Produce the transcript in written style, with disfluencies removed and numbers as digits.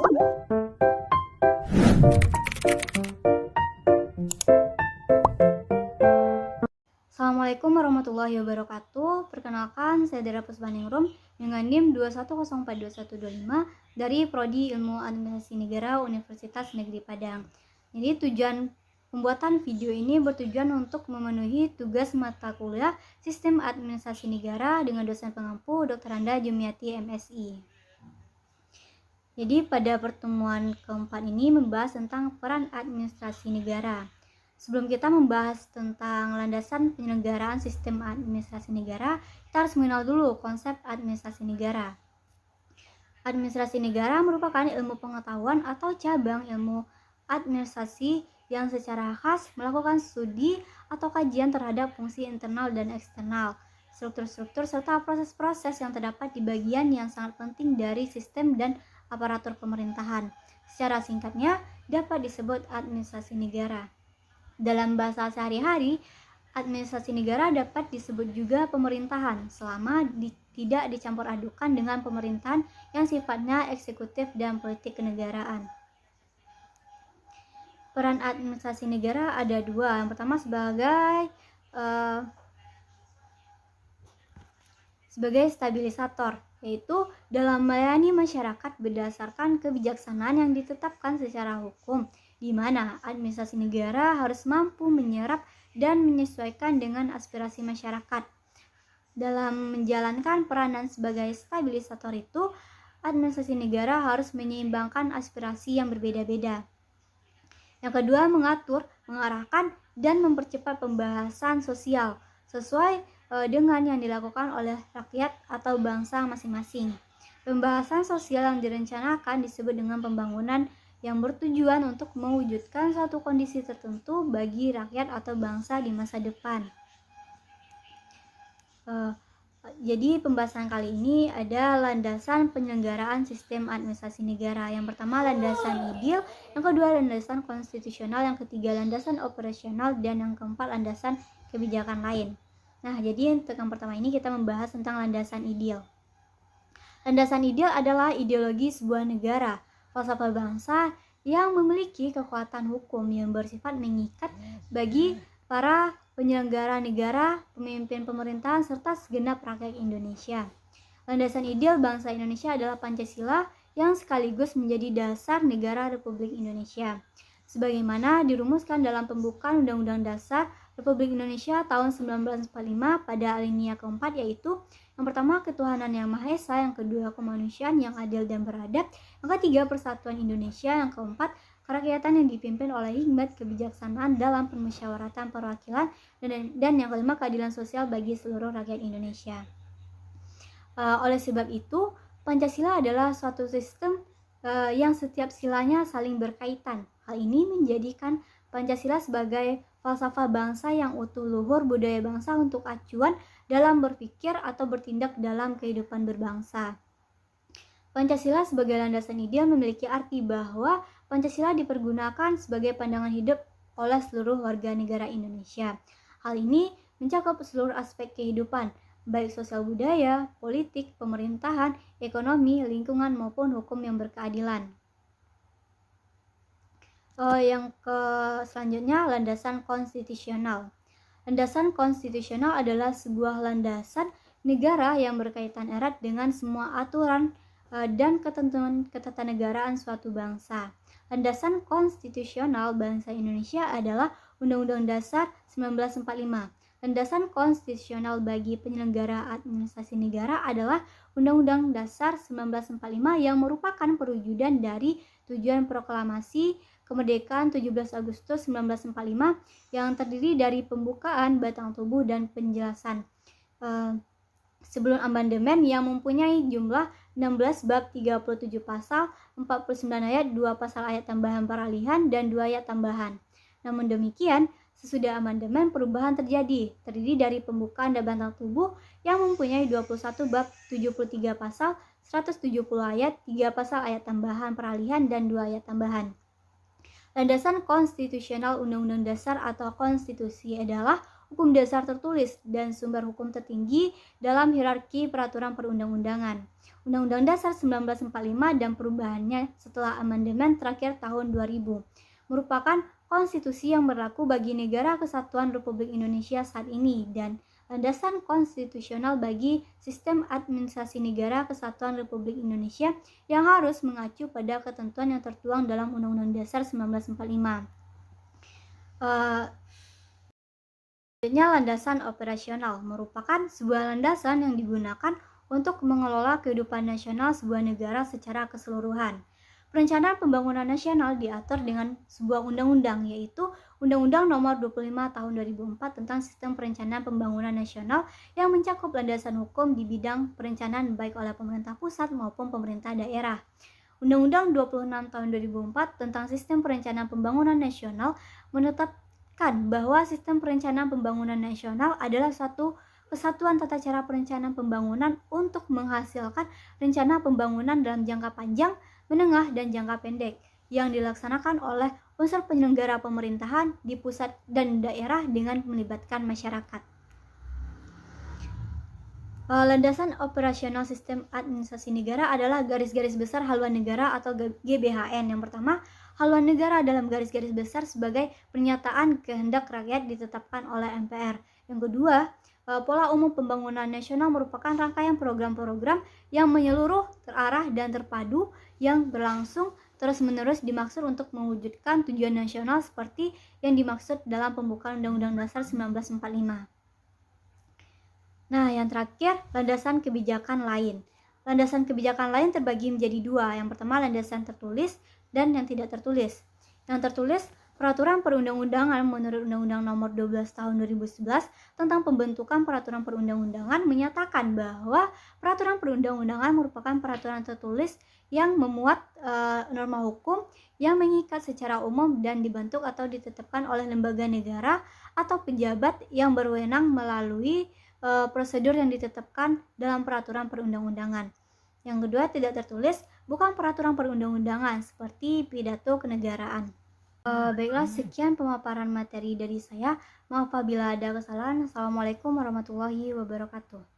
Assalamualaikum warahmatullahi wabarakatuh. Perkenalkan, saya Dara Puspaningrum dengan NIM 210422125 dari Prodi Ilmu Administrasi Negara Universitas Negeri Padang. Jadi tujuan pembuatan video ini bertujuan untuk memenuhi tugas mata kuliah Sistem Administrasi Negara dengan dosen pengampu Dr. Anda Jumiati MSI. Jadi pada pertemuan keempat ini membahas tentang peran administrasi negara. Sebelum kita membahas tentang landasan penyelenggaraan sistem administrasi negara, kita harus mengenal dulu konsep administrasi negara. Administrasi negara merupakan ilmu pengetahuan atau cabang ilmu administrasi yang secara khas melakukan studi atau kajian terhadap fungsi internal dan eksternal, struktur-struktur serta proses-proses yang terdapat di bagian yang sangat penting dari sistem dan aparatur pemerintahan. Secara singkatnya, dapat disebut administrasi negara. Dalam bahasa sehari-hari, administrasi negara dapat disebut juga pemerintahan selama tidak dicampur adukan dengan pemerintahan yang sifatnya eksekutif dan politik kenegaraan. Peran administrasi negara ada dua. Yang pertama sebagai stabilisator, yaitu dalam melayani masyarakat berdasarkan kebijaksanaan yang ditetapkan secara hukum, di mana administrasi negara harus mampu menyerap dan menyesuaikan dengan aspirasi masyarakat. Dalam menjalankan peranan sebagai stabilisator itu, administrasi negara harus menyeimbangkan aspirasi yang berbeda-beda. Yang kedua, mengatur, mengarahkan, dan mempercepat pembahasan sosial sesuai dengan yang dilakukan oleh rakyat atau bangsa masing-masing. Pembahasan sosial yang direncanakan disebut dengan pembangunan yang bertujuan untuk mewujudkan suatu kondisi tertentu bagi rakyat atau bangsa di masa depan. Jadi pembahasan kali ini ada landasan penyelenggaraan sistem administrasi negara. Yang pertama landasan ideal, yang kedua landasan konstitusional, yang ketiga landasan operasional, dan yang keempat landasan kebijakan lain. Nah, jadi untuk yang pertama ini kita membahas tentang landasan ideal. Landasan ideal adalah ideologi sebuah negara, falsafah bangsa yang memiliki kekuatan hukum yang bersifat mengikat bagi para penyelenggara negara, pemimpin pemerintahan, serta segenap rakyat Indonesia. Landasan ideal bangsa Indonesia adalah Pancasila yang sekaligus menjadi dasar negara Republik Indonesia, sebagaimana dirumuskan dalam pembukaan Undang-Undang Dasar Republik Indonesia tahun 1945 pada alinea keempat, yaitu yang pertama ketuhanan yang Maha Esa, yang kedua kemanusiaan yang adil dan beradab, yang ketiga persatuan Indonesia, yang keempat kerakyatan yang dipimpin oleh hikmat kebijaksanaan dalam permusyawaratan perwakilan, dan yang kelima keadilan sosial bagi seluruh rakyat Indonesia. Oleh sebab itu, Pancasila adalah suatu sistem yang setiap silanya saling berkaitan. Hal ini menjadikan Pancasila sebagai falsafah bangsa yang utuh luhur budaya bangsa untuk acuan dalam berpikir atau bertindak dalam kehidupan berbangsa. Pancasila sebagai landasan ideal memiliki arti bahwa Pancasila dipergunakan sebagai pandangan hidup oleh seluruh warga negara Indonesia. Hal ini mencakup seluruh aspek kehidupan, baik sosial budaya, politik, pemerintahan, ekonomi, lingkungan, maupun hukum yang berkeadilan. Selanjutnya landasan konstitusional. Landasan konstitusional adalah sebuah landasan negara yang berkaitan erat dengan semua aturan dan ketentuan ketatanegaraan suatu bangsa. Landasan konstitusional bangsa Indonesia adalah Undang-Undang Dasar 1945. Landasan konstitusional bagi penyelenggara administrasi negara adalah Undang-Undang Dasar 1945 yang merupakan perwujudan dari tujuan proklamasi kemerdekaan 17 Agustus 1945 yang terdiri dari pembukaan, batang tubuh, dan penjelasan sebelum amandemen yang mempunyai jumlah 16 bab 37 pasal, 49 ayat, 2 pasal ayat tambahan peralihan, dan 2 ayat tambahan. Namun demikian, sesudah amandemen perubahan terdiri dari pembukaan dan batang tubuh yang mempunyai 21 bab 73 pasal, 170 ayat, 3 pasal ayat tambahan peralihan, dan 2 ayat tambahan. Landasan konstitusional Undang-Undang Dasar atau konstitusi adalah hukum dasar tertulis, dan sumber hukum tertinggi dalam hierarki peraturan perundang-undangan. Undang-Undang Dasar 1945 dan perubahannya setelah amandemen terakhir tahun 2000 merupakan konstitusi yang berlaku bagi Negara Kesatuan Republik Indonesia saat ini dan landasan konstitusional bagi sistem administrasi Negara Kesatuan Republik Indonesia yang harus mengacu pada ketentuan yang tertuang dalam Undang-Undang Dasar 1945. Landasan operasional merupakan sebuah landasan yang digunakan untuk mengelola kehidupan nasional sebuah negara secara keseluruhan. Perencanaan pembangunan nasional diatur dengan sebuah undang-undang, yaitu Undang-Undang Nomor 25 Tahun 2004 tentang Sistem Perencanaan Pembangunan Nasional yang mencakup landasan hukum di bidang perencanaan baik oleh pemerintah pusat maupun pemerintah daerah. Undang-Undang 26 Tahun 2004 tentang Sistem Perencanaan Pembangunan Nasional menetapkan bahwa Sistem Perencanaan Pembangunan Nasional adalah suatu kesatuan tata cara perencanaan pembangunan untuk menghasilkan rencana pembangunan dalam jangka panjang, menengah, dan jangka pendek yang dilaksanakan oleh unsur penyelenggara pemerintahan di pusat dan daerah dengan melibatkan masyarakat. Landasan operasional sistem administrasi negara adalah garis-garis besar haluan negara atau GBHN. Yang pertama, haluan negara dalam garis-garis besar sebagai pernyataan kehendak rakyat ditetapkan oleh MPR. Yang kedua, pola umum pembangunan nasional merupakan rangkaian program-program yang menyeluruh, terarah, dan terpadu yang berlangsung terus-menerus dimaksud untuk mewujudkan tujuan nasional seperti yang dimaksud dalam pembukaan Undang-Undang Dasar 1945. Nah, yang terakhir, landasan kebijakan lain. Landasan kebijakan lain terbagi menjadi dua. Yang pertama, landasan tertulis dan yang tidak tertulis. Yang tertulis, peraturan perundang-undangan menurut Undang-Undang Nomor 12 Tahun 2011 tentang pembentukan peraturan perundang-undangan menyatakan bahwa peraturan perundang-undangan merupakan peraturan tertulis yang memuat norma hukum yang mengikat secara umum dan dibentuk atau ditetapkan oleh lembaga negara atau pejabat yang berwenang melalui prosedur yang ditetapkan dalam peraturan perundang-undangan. Yang kedua, tidak tertulis bukan peraturan perundang-undangan seperti pidato kenegaraan. Baiklah, sekian pemaparan materi dari saya. Maaf apabila ada kesalahan. Assalamualaikum warahmatullahi wabarakatuh.